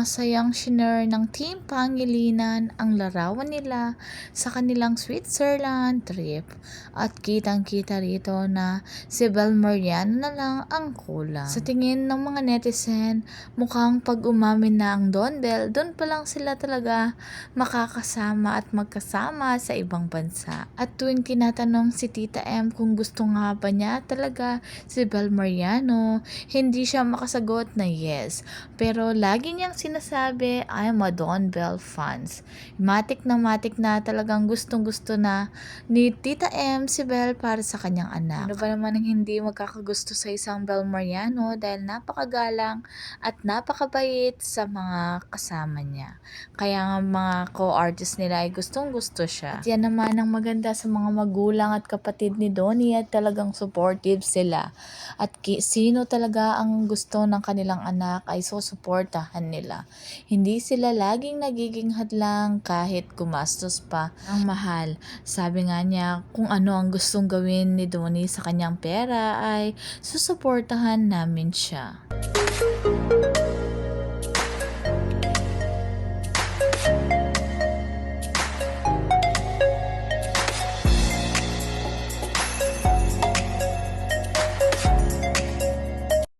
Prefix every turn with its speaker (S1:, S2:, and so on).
S1: masayang shinare ng Team Pangilinan ang larawan nila sa kanilang Switzerland trip at kitang-kita rito na si Bel Mariano na lang ang kulang. Sa tingin ng mga netizen, mukhang pag umamin na ang Don Bell, doon pa lang sila talaga makakasama at magkasama sa ibang bansa. At tuwing tinatanong si Tita M kung gusto nga ba niya talaga si Bel Mariano, hindi siya makasagot na yes. Pero lagi niyang sinasabi, I'm a Don Bell fans. Matik na talagang gustong-gusto na ni Tita M si Bel para sa kanyang anak. Ano ba naman ang hindi magkakagusto sa isang Bel Mariano dahil napakagalang at napakabait sa mga kasama niya. Kaya nga mga co-artist nila ay gustong-gusto siya. At yan naman ang maganda sa mga magulang at kapatid ni Donnie at talagang supportive sila. At sino talaga ang gusto ng kanilang anak ay susuportahan nila. Hindi sila laging nagiging hadlang kahit gumastos pa ang mahal. Sabi nga niya kung ano ang gustong gawin ni Donnie sa kanyang pera ay susuportahan namin siya.